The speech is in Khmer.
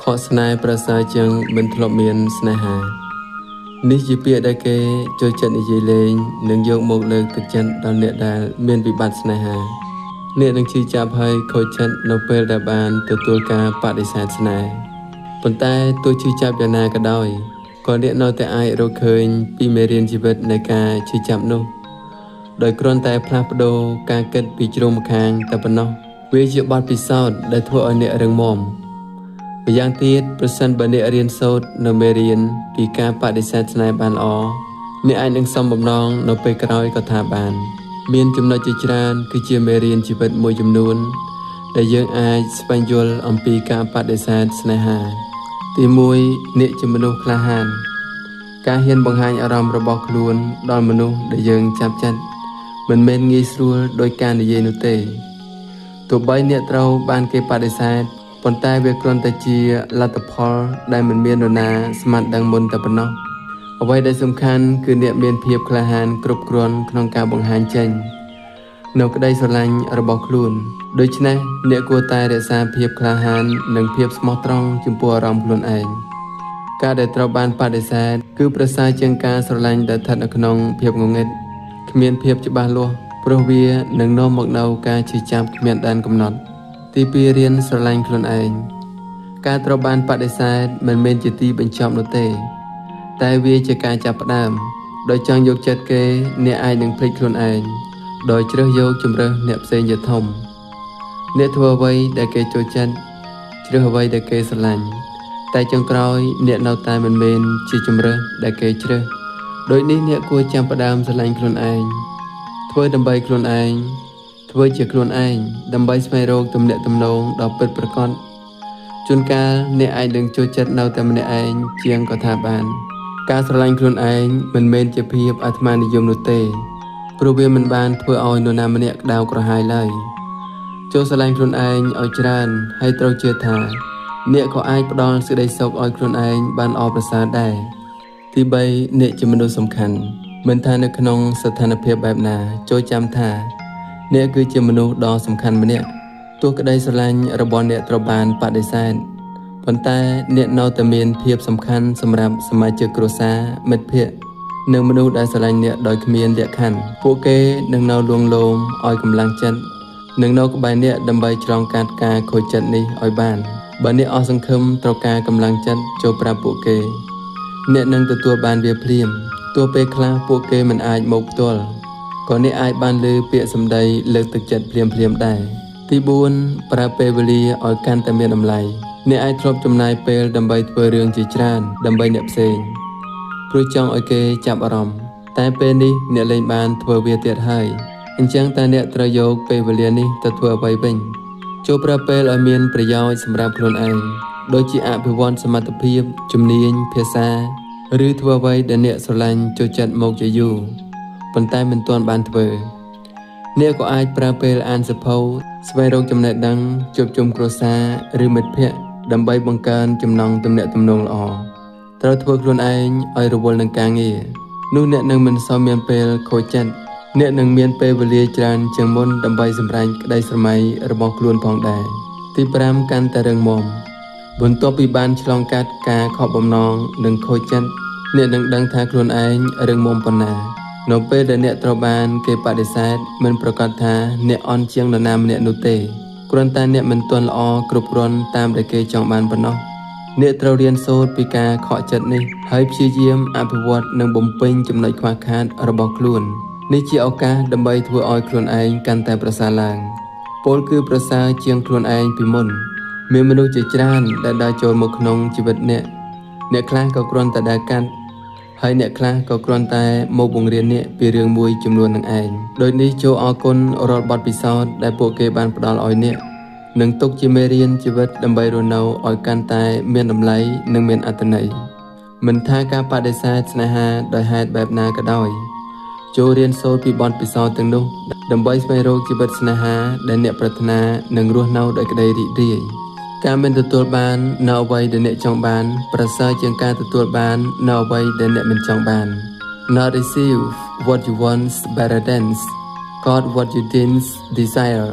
ខកស្នេហ៍ប្រសើរជាងមិនធ្លាប់មានស្នេហានេះជាពាក្យដែលគេចូលចិត្តនិយាយលេងនិងយកមកលើកទឹកចិត្តដល់អ្នកដែលមានវិបត្តិស្នេហាអ្នកនឹងឈឺចាប់ហើយខូចចិត្តនៅពេលដែលបានទទួលការបដិសេធស្នេហ៍ប៉ុន្តែទោះឈឺចាប់យ៉ាងណាក៏ដោយក៏អ្នកនៅតែអាចរកឃើញពីមេរៀនជីវិតនៃការឈឺចាប់នោះដោយគ្រាន់តែផ្លាស់ប្ដូរការគិតពីជ្រុងម្ខាងតែប៉ុណ្ណោះវាជាបទពិសោធន៍ដែលធ្វើឲ្យអ្នករឹងមាំម្យ៉ាងទៀតប្រសិនបើអ្នករៀនសូត្រនៅមេរៀនពីការបដិសេធស្នេហ៍បានល្អអ្នកអាចនឹងសំបំណងនៅពេលក្រោយក៏ថាបានមានចំណុចជាច្រើនគឺជាមេរៀនជីវិតមួយចំនួនដែលយើងអាចស្វែងយល់អំពីការបដិសេធស្នេហាទី1អ្នកជាមនុស្សក្លាហានការហ៊ានបង្ហាញអារម្មណ៍របស់ខ្លួនដល់មនុស្សដែលយើងចាប់ចិត្តមិនមែនងាយស្រួលដោយការនិយាយនោះទេទោះបីអ្នកត្រូវបានគេបដិសេធប៉ុន្តែវាគ្រាន់តែជាលទ្ធផលដែលមិនមាននរណាស្មានដឹងមុនតែប៉ុណ្ណោះអ្វីដែលសំខាន់គឺអ្នកមានភាពក្លាហានគ្រប់គ្រាន់ក្នុងការបង្ហាញចេញនៅក្តីស្រឡាញ់របស់ខ្លួនដូច្នេះអ្នកគួរតែរក្សាភាពក្លាហាននិងភាពស្មោះត្រង់ចំពោះអារម្មណ៍ខ្លួនឯងការដែលត្រូវបានបដិសេធគឺប្រសើរជាងការស្រឡាញ់ដែលស្ថិតនៅក្នុងភាពងងឹតគ្មានភាពច្បាស់លាស់ព្រោះវានឹងនាំមកនូវការឈឺចាប់គ្មានដែនកំណត់ទី2រៀនស្រឡាញ់ខ្លួនឯងការត្រូវបានបដិសេធមិនមែនជាទីបញ្ចប់នោះទេតែវាជាការចាប់ផ្ដើមដោយចង់យកចិត្តគេអ្នកអាចនឹងភ្លេចខ្លួនឯងដោយជ្រើសយកជម្រើសអ្នកផ្សេងជាធំអ្នកធ្វើអ្វីដែលគេចូលចិត្តជ្រើសអ្វីដែលគេស្រឡាញ់តែចុងក្រោយអ្នកនៅតែមិនមែនជាជម្រើសដែលគេជ្រើសដូចនេះអ្នកគួរចាប់ផ្ដើមស្រឡាញ់ខ្លួនឯងធ្វើដើម្បីខ្លួនឯងធ្វើជាខ្លួនឯងដើម្បីស្វែងរកទំនាក់ទំនងដ៏ពិតប្រាកដជួនកាលអ្នកអាចនឹងចូលចិត្តនៅតែម្នាក់ឯងជាងក៏ថាបានការស្រឡាញ់ខ្លួនឯងមិនមែនជាភាពអាត្មានិយមនោះទេព្រោះវាមិនបានធ្វើឲ្យនរណាម្នាក់ក្តៅក្រហាយឡើយចូលស្រឡាញ់ខ្លួនឯងឲ្យច្រើនហើយត្រូវជឿថាអ្នកក៏អាចផ្ដល់សេចក្តីសុខឲ្យខ្លួនឯងបានល្អប្រសើរដែរទី3អ្នកជាមនុស្សសំខាន់មិនថានៅក្នុងស្ថានភាពបែបណាចូលចាំថាអ្នកគឺជាមនុស្សដ៏សំខាន់ម្នាក់ទោះក្តីស្រឡាញ់របស់អ្នកត្រូវបានបដិសេធប៉ុន្តែអ្នកនៅតែមានភាពសំខាន់សម្រាប់សមាជិកគ្រួសារមិត្តភ័ក្តិនិងមនុស្សដែលស្រឡាញ់អ្នកដោយគ្មានលក្ខខណ្ឌពួកគេនឹងនៅលួងលោមឲ្យកម្លាំងចិត្តនិងនៅក្បែរអ្នកដើម្បីឆ្លងកាត់ការខូចចិត្តនេះឲ្យបានបើអ្នកអស់សង្ឃឹមត្រូវការកម្លាំងចិត្តចូលប្រាប់ពួកគេអ្នកនឹងទទួលបានវាភ្លាមទោះពេលខ្លះពួកគេមិនអាចមកផ្ទាល់ក៏អ្នកអាចបានលើពាក្យសម្ដីលើកទឹកចិត្តភ្លាមដែរទី4ប្រើពេលវេលាឲ្យកាន់តែមានតម្លៃអ្នកអាចធ្លាប់ចំណាយពេលដើម្បីធ្វើរឿងជាច្រើនដើម្បីអ្នកផ្សេងព្រោះចង់ឲ្យគេចាប់អារម្មណ៍តែពេលនេះអ្នកលែងបានធ្វើវាទៀតហើយអញ្ចឹងតើអ្នកត្រូវយកពេលវេលានេះទៅធ្វើអ្វីវិញចូលប្រើពេលឲ្យមានប្រយោជន៍សម្រាប់ខ្លួនឯងដូចជាអភិវឌ្ឍសមត្ថភាពជំនាញភាសាឬធ្វើអ្វីដែលអ្នកស្រឡាញ់ចូលចិត្តមកជាយូរប៉ុន្តែមិនទាន់បានធ្វើអ្នកក៏អាចប្រើពេលអានសៀវភៅស្វែងរកចំណេះដឹងជួបជុំគ្រួសារឬមិត្តភ័ក្តិដើម្បីបង្កើនចំណងទំនាក់ទំនងល្អត្រូវធ្វើខ្លួនឯងឲ្យរវល់នឹងការងារនោះអ្នកនឹងមិនសូវមានពេលខូចចិត្តអ្នកនឹងមានពេលវេលាច្រើនជាងមុនដើម្បីសម្រេចក្តីស្រមៃរបស់ខ្លួនផងដែរទី5កាន់តែរឹងមាំបន្ទាប់ពីបានឆ្លងកាត់ការខកបំណងនិងខូចចិត្តអ្នកនឹងដឹងថាខ្លួនឯងរឹងមាំប៉ុណ្ណានៅពេលដែលអ្នកត្រូវបានគេបដិសេធមិនប្រកាសថាអ្នកអន់ជាងនរណាម្នាក់នោះទេគ្រាន់តែអ្នកមិនទាន់ល្អគ្រប់គ្រាន់តាមដែលគេចង់បានប៉ុណ្ណោះអ្នកត្រូវរៀនសូត្រពីការខកចិត្តនេះហើយព្យាយាមអភិវឌ្ឍនិងបំពេញចំណុចខ្វះខាតរបស់ខ្លួននេះជាឱកាសដើម្បីធ្វើឲ្យខ្លួនឯងកាន់តែប្រសើរឡើងពលគឺប្រសើរជាងខ្លួនឯងពីមុនមានមនុស្សជាច្រើនដែលដើរចូលមកក្នុងជីវិតអ្នកខ្លះក៏គ្រាន់តែដើរកាត់ហើយអ្នកខ្លះក៏គ្រាន់តែមកបង្រៀនអ្នកពីរឿងមួយចំនួននឹងឯងដូចនេះចូលអរគុណរាល់បទពិសោធន៍ដែលពួកគេបានផ្ដល់ឲ្យអ្នកនិងទុកជាមេរៀនជីវិតដើម្បីរស់នៅឲ្យកាន់តែមានតម្លៃនិងមានអត្ថន័យមិនថាការបដិសេធស្នេហាដោយហេតុបែបណាក៏ដោយចូលរៀនសូត្រពីបទពិសោធន៍ទាំងនោះដើម្បីស្វែងរកជីវិតស្នេហាដែលអ្នកប្រាថ្នានឹងរស់នៅដោយក្តីរីករាយការមិនទទួលបាននៅអ្វីដែលអ្នកចង់បានប្រសើរជាងការទទួលបាននៅអ្វីដែលអ្នកមិនចង់បាន Not receive what you want better than got what you didn't desire